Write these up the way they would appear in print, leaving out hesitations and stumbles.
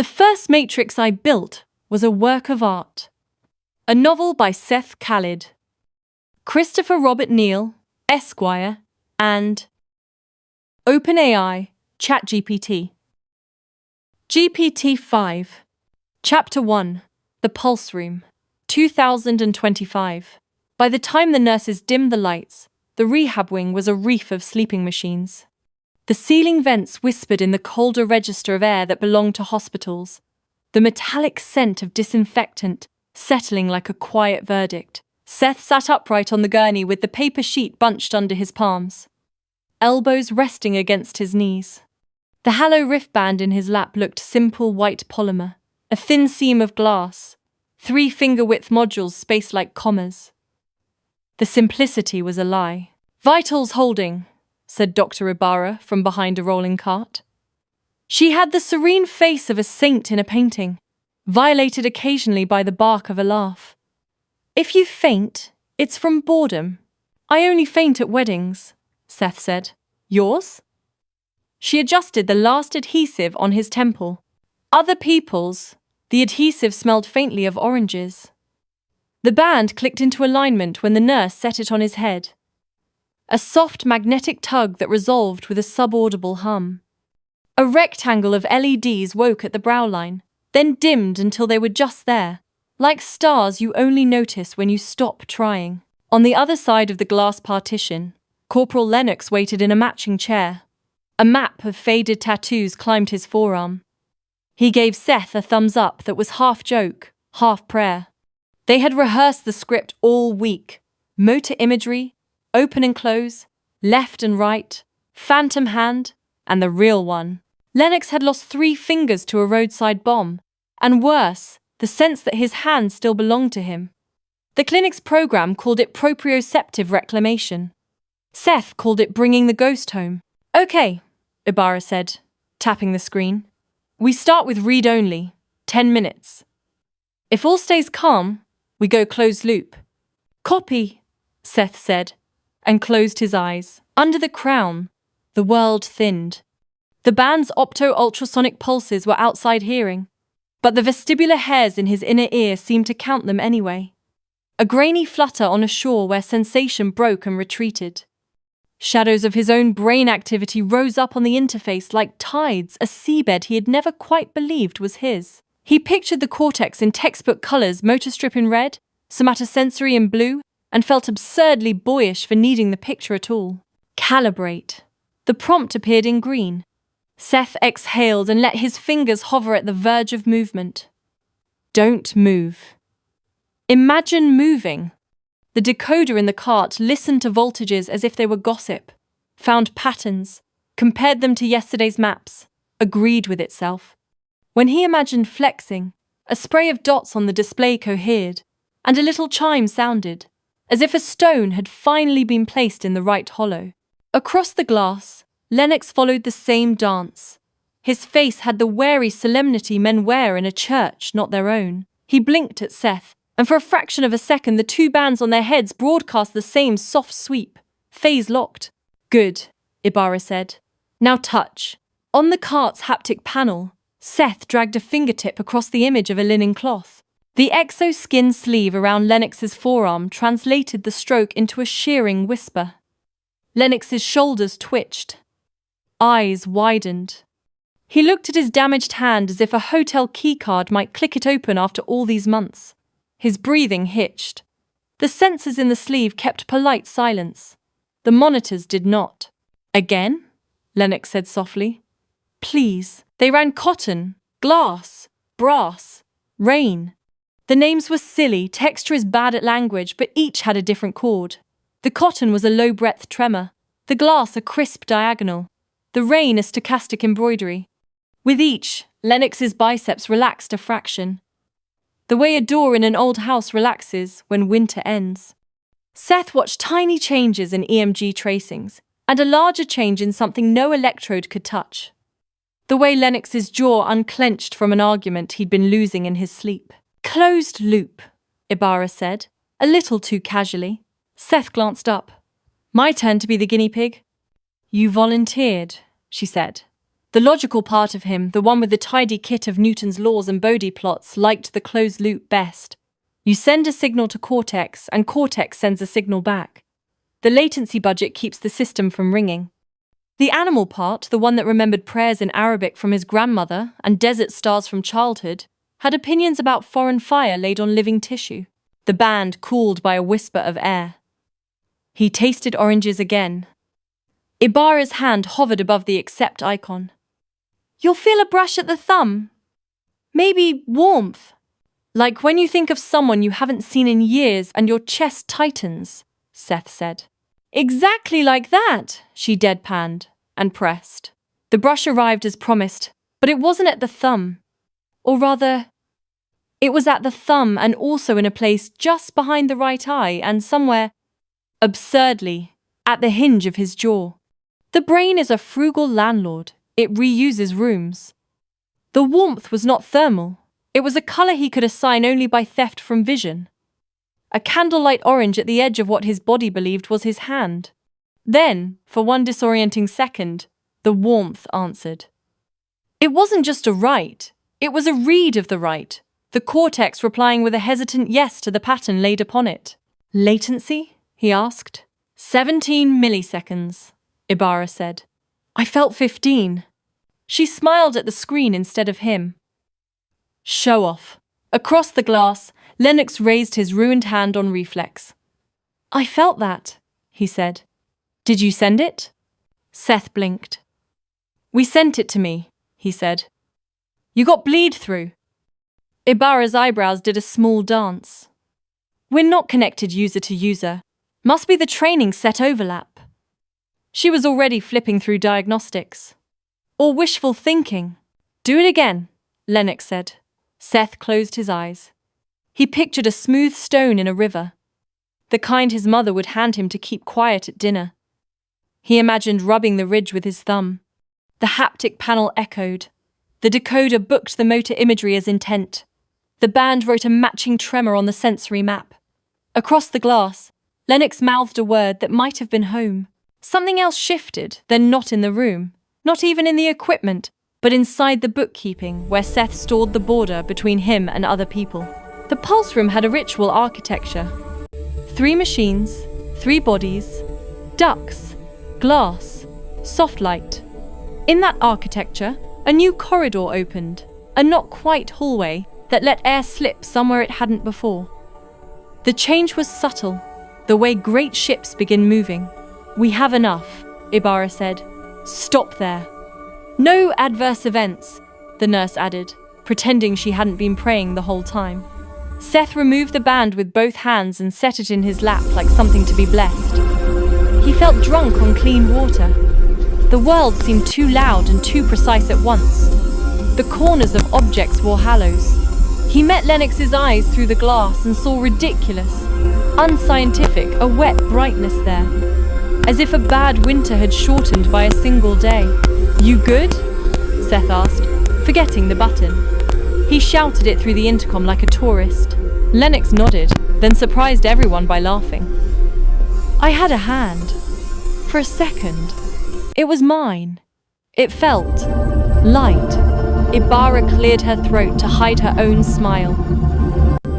The first matrix I built was a work of art. A novel by Seth Khalid, Christopher Robert Neal, Esquire, and OpenAI, ChatGPT. GPT-5. Chapter 1. The Pulse Room. 2025. By the time the nurses dimmed the lights, the rehab wing was a reef of sleeping machines. The ceiling vents whispered in the colder register of air that belonged to hospitals, the metallic scent of disinfectant settling like a quiet verdict. Seth sat upright on the gurney with the paper sheet bunched under his palms, elbows resting against his knees. The Hallow wristband in his lap looked simple white polymer, a thin seam of glass, 3 finger-width modules spaced like commas. The simplicity was a lie. "Vitals holding," said Dr. Ibarra from behind a rolling cart. She had the serene face of a saint in a painting, violated occasionally by the bark of a laugh. "If you faint, it's from boredom. I only faint at weddings," Seth said. "Yours?" She adjusted the last adhesive on his temple. "Other people's." The adhesive smelled faintly of oranges. The band clicked into alignment when the nurse set it on his head. A soft magnetic tug that resolved with a subaudible hum. A rectangle of LEDs woke at the brow line, then dimmed until they were just there, like stars you only notice when you stop trying. On the other side of the glass partition, Corporal Lennox waited in a matching chair. A map of faded tattoos climbed his forearm. He gave Seth a thumbs up that was half joke, half prayer. They had rehearsed the script all week. Motor imagery, open and close, left and right, phantom hand, and the real one. Lennox had lost 3 fingers to a roadside bomb, and worse, the sense that his hand still belonged to him. The clinic's program called it proprioceptive reclamation. Seth called it bringing the ghost home. "Okay," Ibarra said, tapping the screen. "We start with read-only, 10 minutes. If all stays calm, we go closed loop." "Copy," Seth said, and closed his eyes. Under the crown, the world thinned. The band's opto-ultrasonic pulses were outside hearing, but the vestibular hairs in his inner ear seemed to count them anyway. A grainy flutter on a shore where sensation broke and retreated. Shadows of his own brain activity rose up on the interface like tides, a seabed he had never quite believed was his. He pictured the cortex in textbook colors, motor strip in red, somatosensory in blue, and felt absurdly boyish for needing the picture at all. "Calibrate." The prompt appeared in green. Seth exhaled and let his fingers hover at the verge of movement. "Don't move." Imagine moving. The decoder in the cart listened to voltages as if they were gossip, found patterns, compared them to yesterday's maps, agreed with itself. When he imagined flexing, a spray of dots on the display cohered, and a little chime sounded, as if a stone had finally been placed in the right hollow. Across the glass, Lennox followed the same dance. His face had the wary solemnity men wear in a church not their own. He blinked at Seth, and for a fraction of a second the 2 bands on their heads broadcast the same soft sweep, phase locked. "Good," Ibarra said. "Now touch." On the cart's haptic panel, Seth dragged a fingertip across the image of a linen cloth. The exoskin sleeve around Lennox's forearm translated the stroke into a shearing whisper. Lennox's shoulders twitched. Eyes widened. He looked at his damaged hand as if a hotel keycard might click it open after all these months. His breathing hitched. The sensors in the sleeve kept polite silence. The monitors did not. "Again?" Lennox said softly. "Please." They ran cotton, glass, brass, rain. The names were silly, texture is bad at language, but each had a different chord. The cotton was a low-breath tremor, the glass a crisp diagonal, the rain a stochastic embroidery. With each, Lennox's biceps relaxed a fraction. The way a door in an old house relaxes when winter ends. Seth watched tiny changes in EMG tracings, and a larger change in something no electrode could touch. The way Lennox's jaw unclenched from an argument he'd been losing in his sleep. "Closed loop," Ibarra said, a little too casually. Seth glanced up. "My turn to be the guinea pig?" "You volunteered," she said. The logical part of him, the one with the tidy kit of Newton's laws and Bode plots, liked the closed loop best. You send a signal to Cortex, and Cortex sends a signal back. The latency budget keeps the system from ringing. The animal part, the one that remembered prayers in Arabic from his grandmother and desert stars from childhood, had opinions about foreign fire laid on living tissue. The band cooled by a whisper of air. He tasted oranges again. Ibarra's hand hovered above the accept icon. You'll feel a brush at the thumb. Maybe warmth. Like when you think of someone you haven't seen in years and your chest tightens, Seth said. Exactly like that, she deadpanned and pressed. The brush arrived as promised, but it wasn't at the thumb. Or rather, it was at the thumb and also in a place just behind the right eye and somewhere, absurdly, at the hinge of his jaw. The brain is a frugal landlord. It reuses rooms. The warmth was not thermal. It was a color he could assign only by theft from vision. A candlelight orange at the edge of what his body believed was his hand. Then, for one disorienting second, the warmth answered. It wasn't just a right, it was a read of the right, the cortex replying with a hesitant yes to the pattern laid upon it. Latency? He asked. 17 milliseconds, Ibarra said. I felt 15. She smiled at the screen instead of him. Show off. Across the glass, Lennox raised his ruined hand on reflex. I felt that, he said. Did you send it? Seth blinked. We sent it to me, he said. You got bleed through. Ibarra's eyebrows did a small dance. We're not connected user to user. Must be the training set overlap. She was already flipping through diagnostics. Or wishful thinking. Do it again, Lennox said. Seth closed his eyes. He pictured a smooth stone in a river, the kind his mother would hand him to keep quiet at dinner. He imagined rubbing the ridge with his thumb. The haptic panel echoed. The decoder booked the motor imagery as intent. The band wrote a matching tremor on the sensory map. Across the glass, Lennox mouthed a word that might have been home. Something else shifted, then not in the room, not even in the equipment, but inside the bookkeeping where Seth stored the border between him and other people. The pulse room had a ritual architecture. 3 machines, 3 bodies, ducts, glass, soft light. In that architecture, a new corridor opened, a not quite hallway that let air slip somewhere it hadn't before. The change was subtle, the way great ships begin moving. We have enough, Ibarra said. Stop there. No adverse events, the nurse added, pretending she hadn't been praying the whole time. Seth removed the band with both hands and set it in his lap like something to be blessed. He felt drunk on clean water. The world seemed too loud and too precise at once. The corners of objects wore hallows. He met Lennox's eyes through the glass and saw ridiculous, unscientific, a wet brightness there, as if a bad winter had shortened by a single day. You good? Seth asked, forgetting the button. He shouted it through the intercom like a tourist. Lennox nodded, then surprised everyone by laughing. I had a hand. For a second. It was mine. It felt light. Ibarra cleared her throat to hide her own smile.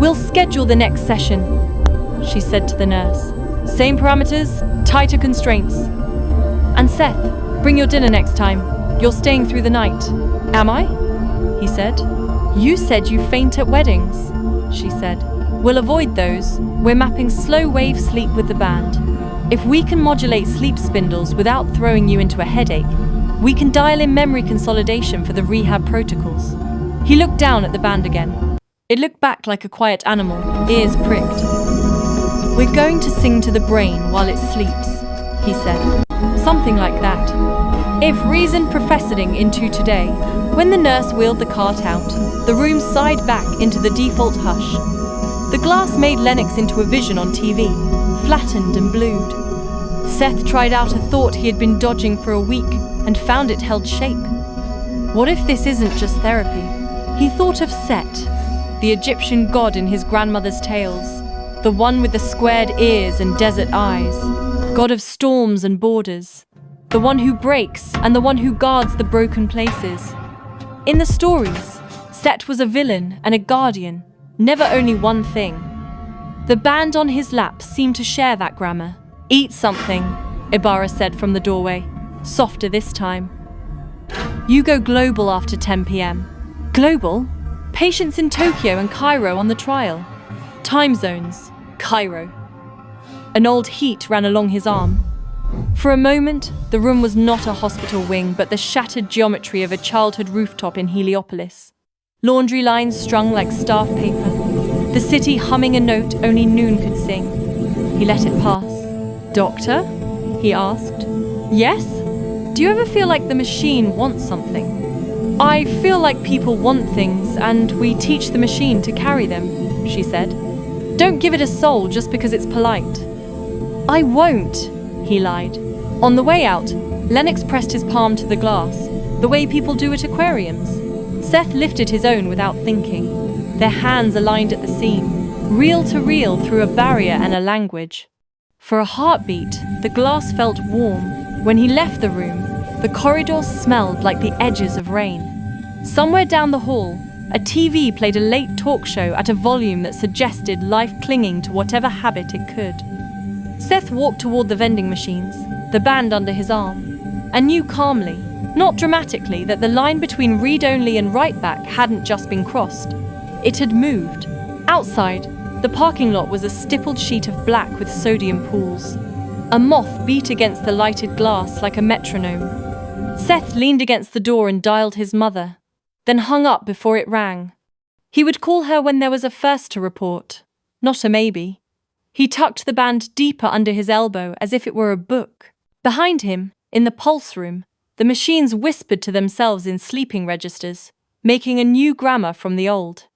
We'll schedule the next session, she said to the nurse. Same parameters, tighter constraints. And Seth, bring your dinner next time. You're staying through the night. Am I? He said. You said you faint at weddings, she said. We'll avoid those. We're mapping slow wave sleep with the band. If we can modulate sleep spindles without throwing you into a headache, we can dial in memory consolidation for the rehab protocols. He looked down at the band again. It looked back like a quiet animal, ears pricked. We're going to sing to the brain while it sleeps, he said. Something like that. If reason professoring into today. When the nurse wheeled the cart out, the room sighed back into the default hush. The glass made Lennox into a vision on TV, flattened and blued. Seth tried out a thought he had been dodging for a week and found it held shape. What if this isn't just therapy? He thought of Set, the Egyptian god in his grandmother's tales, the one with the squared ears and desert eyes, god of storms and borders. the one who breaks and the one who guards the broken places. In the stories, Seth was a villain and a guardian, never only one thing. The band on his lap seemed to share that grammar. "Eat something," Ibarra said from the doorway, softer this time. "You go global after 10 p.m. Global? Patients in Tokyo and Cairo on the trial. Time zones, Cairo." An old heat ran along his arm. For a moment, the room was not a hospital wing, but the shattered geometry of a childhood rooftop in Heliopolis. Laundry lines strung like staff paper. The city humming a note only Noon could sing. He let it pass. "Doctor?" he asked. "Yes? Do you ever feel like the machine wants something?" "I feel like people want things, and we teach the machine to carry them," she said. "Don't give it a soul just because it's polite." "I won't," he lied. On the way out, Lennox pressed his palm to the glass, the way people do at aquariums. Seth lifted his own without thinking, their hands aligned at the seam, reel to reel through a barrier and a language. For a heartbeat, the glass felt warm. When he left the room, the corridors smelled like the edges of rain. Somewhere down the hall, a TV played a late talk show at a volume that suggested life clinging to whatever habit it could. Seth walked toward the vending machines, the band under his arm, and knew calmly, not dramatically, that the line between read-only and write-back hadn't just been crossed. It had moved. Outside, the parking lot was a stippled sheet of black with sodium pools. A moth beat against the lighted glass like a metronome. Seth leaned against the door and dialed his mother, then hung up before it rang. He would call her when there was a first to report, not a maybe. He tucked the band deeper under his elbow as if it were a book. Behind him, in the pulse room, the machines whispered to themselves in sleeping registers, making a new grammar from the old.